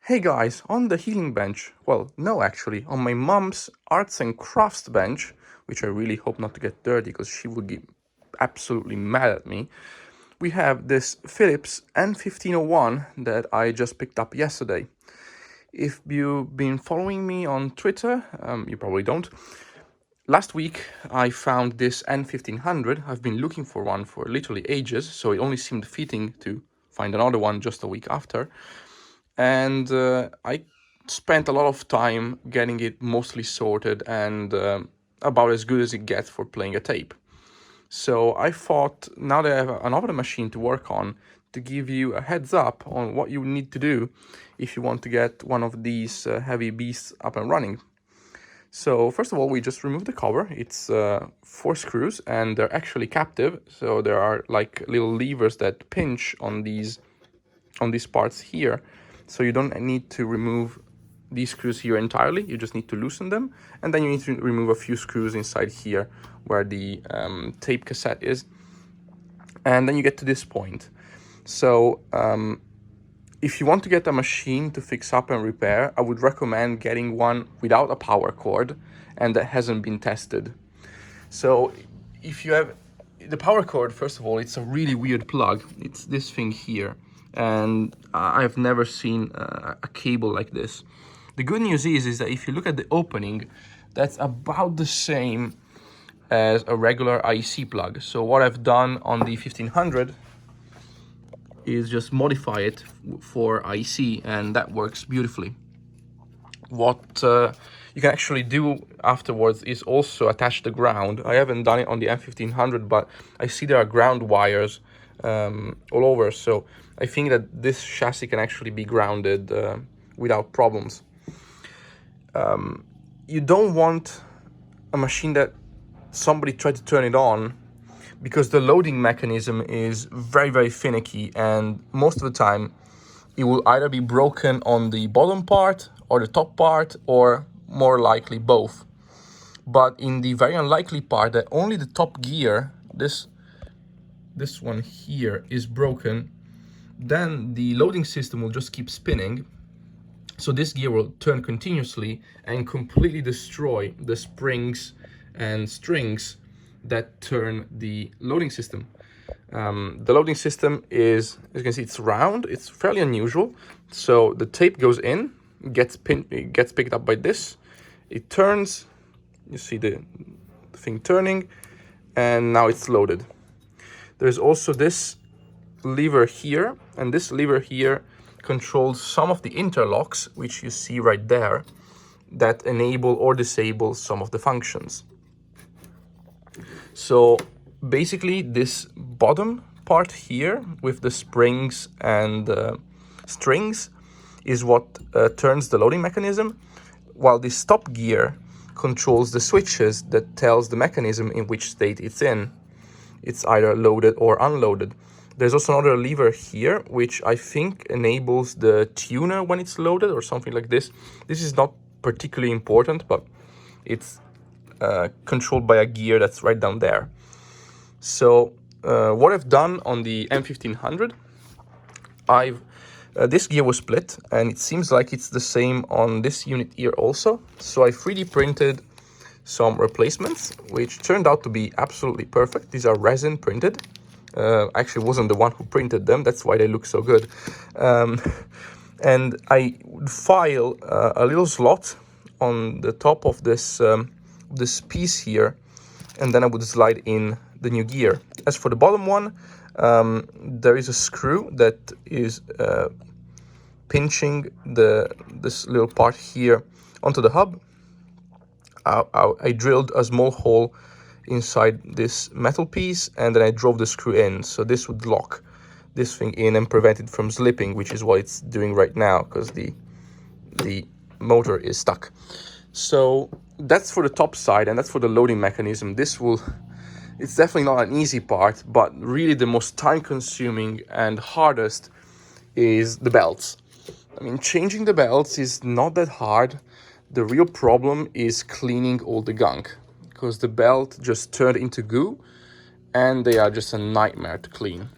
Hey guys, on the healing bench, well, no actually, on my mom's arts and crafts bench, which I really hope not to get dirty because she would get absolutely mad at me, we have this Philips N1501 that I just picked up yesterday. If you've been following me on Twitter, you probably don't. Last week I found this N1500. I've been looking for one for literally ages, so it only seemed fitting to find another one just a week after. And I spent a lot of time getting it mostly sorted and about as good as it gets for playing a tape. So I thought, now that I have another machine to work on, to give you a heads up on what you need to do if you want to get one of these heavy beasts up and running. So first of all, we just remove the cover. It's 4 screws and they're actually captive. So there are like little levers that pinch on these parts here. So you don't need to remove these screws here entirely, you just need to loosen them. And then you need to remove a few screws inside here where the tape cassette is. And then you get to this point. So if you want to get a machine to fix up and repair, I would recommend getting one without a power cord and that hasn't been tested. So if you have the power cord, first of all, it's a really weird plug. It's this thing here. And I've never seen a cable like this. The good news is that if you look at the opening, that's about the same as a regular IC plug. So what I've done on the 1500 is just modify it for IC, and that works beautifully. What you can actually do afterwards is also attach the ground. I haven't done it on the N1500, but I see there are ground wires all over, so I think that this chassis can actually be grounded without problems. You don't want a machine that somebody tried to turn it on, because the loading mechanism is very, very finicky, and most of the time it will either be broken on the bottom part or the top part, or more likely both. But in the very unlikely part that only the top gear, this one here, is broken, then the loading system will just keep spinning. So this gear will turn continuously and completely destroy the springs and strings that turn the loading system. The loading system is, as you can see, it's round. It's fairly unusual. So the tape goes in, gets picked up by this. It turns. You see the thing turning, and now it's loaded. There's also this lever here, and this lever here controls some of the interlocks, which you see right there, that enable or disable some of the functions. So basically this bottom part here with the springs and strings is what turns the loading mechanism, while this top gear controls the switches that tells the mechanism in which state it's in. It's either loaded or unloaded. There's also another lever here, which I think enables the tuner when it's loaded or something like this. This is not particularly important, but it's controlled by a gear that's right down there. So what I've done on the N1500, this gear was split, and it seems like it's the same on this unit here also. So I 3D printed some replacements, which turned out to be absolutely perfect. These are resin printed. I actually wasn't the one who printed them, that's why they look so good. And I would file a little slot on the top of this piece here, and then I would slide in the new gear. As for the bottom one, there is a screw that is pinching this little part here onto the hub. I drilled a small hole inside this metal piece, and then I drove the screw in, so this would lock this thing in and prevent it from slipping, which is what it's doing right now because the motor is stuck. So that's for the top side, and that's for the loading mechanism. It's definitely not an easy part, but really the most time consuming and hardest is the belts. I mean, changing the belts is not that hard. The real problem is cleaning all the gunk, because the belt just turned into goo and they are just a nightmare to clean.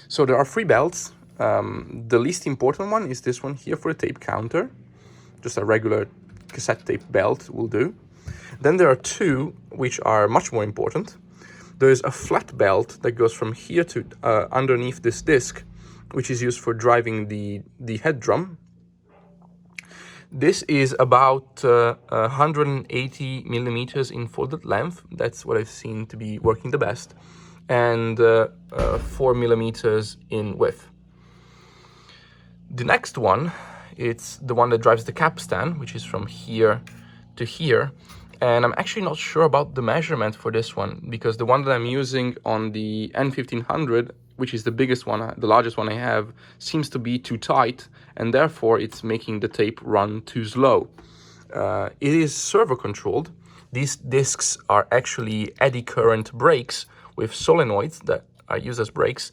So there are 3 belts. The least important one is this one here for the tape counter. Just a regular cassette tape belt will do. Then there are two which are much more important. There's a flat belt that goes from here to underneath this disc, which is used for driving the head drum. This is about 180 millimeters in folded length. That's what I've seen to be working the best. And 4 millimeters in width. The next one, it's the one that drives the capstan, which is from here to here. And I'm actually not sure about the measurement for this one, because the one that I'm using on the N1500, which is the biggest one, the largest one I have, seems to be too tight, and therefore it's making the tape run too slow. It is servo controlled. These discs are actually eddy current brakes with solenoids that are used as brakes,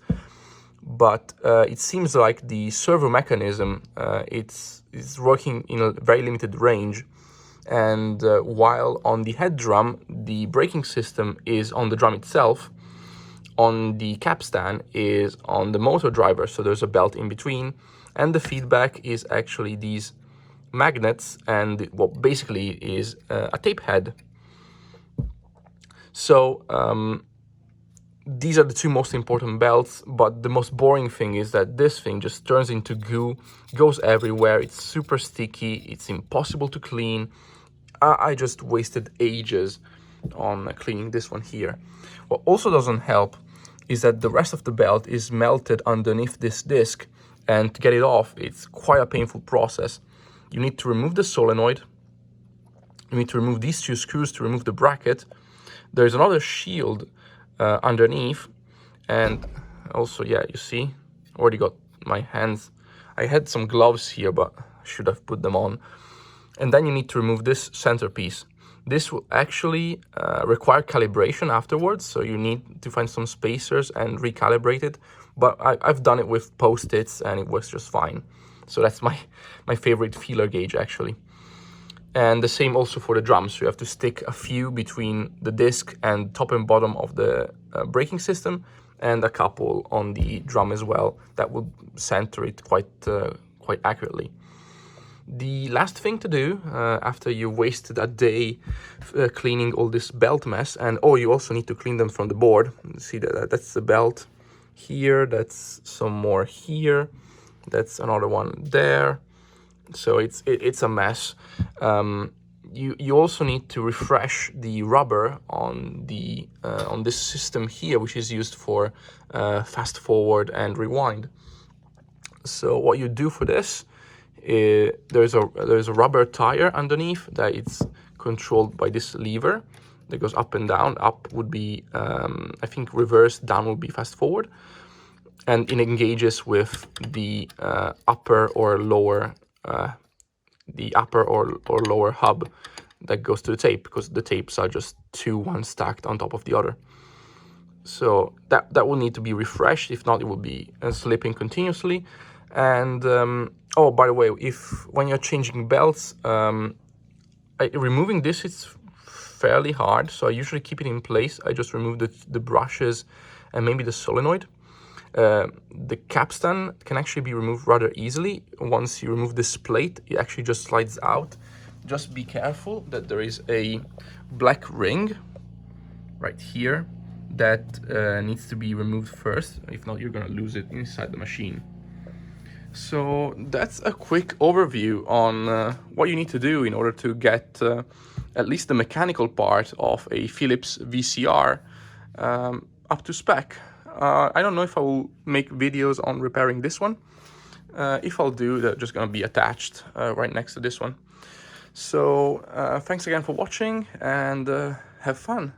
but it seems like the servo mechanism it's working in a very limited range. And while on the head drum, the braking system is on the drum itself, on the capstan is on the motor driver, so there's a belt in between, and the feedback is actually these magnets and what basically is a tape head. So these are the two most important belts, but the most boring thing is that this thing just turns into goo, goes everywhere, it's super sticky, it's impossible to clean. I just wasted ages on cleaning this one here. What also doesn't help is that the rest of the belt is melted underneath this disc, and to get it off, it's quite a painful process. You need to remove the solenoid, you need to remove these two screws to remove the bracket. There's another shield underneath, and also, yeah, you see, already got my hands. I had some gloves here, but I should have put them on. And then you need to remove this centerpiece. This will actually require calibration afterwards, so you need to find some spacers and recalibrate it. But I've done it with Post-its and it works just fine. So that's my favorite feeler gauge, actually. And the same also for the drums. So you have to stick a few between the disc and top and bottom of the braking system, and a couple on the drum as well. That will center it quite accurately. The last thing to do after you wasted a day cleaning all this belt mess, and you also need to clean them from the board. See that's the belt here, that's some more here, that's another one there. So it's a mess. You also need to refresh the rubber on this system here, which is used for fast forward and rewind. So what you do for this, there's a rubber tire underneath that it's controlled by this lever that goes up and down. Up would be I think reverse, down would be fast forward, and it engages with the upper or lower hub that goes to the tape, because the tapes are just one stacked on top of the other. So that will need to be refreshed. If not, it will be slipping continuously. And by the way, when you're changing belts, removing this is fairly hard, so I usually keep it in place. I just remove the brushes and maybe the solenoid. The capstan can actually be removed rather easily. Once you remove this plate, it actually just slides out. Just be careful that there is a black ring right here that needs to be removed first. If not, you're gonna lose it inside the machine. So that's a quick overview on what you need to do in order to get at least the mechanical part of a Philips VCR up to spec. I don't know if I will make videos on repairing this one. If I'll do, they're just going to be attached right next to this one. So thanks again for watching, and have fun.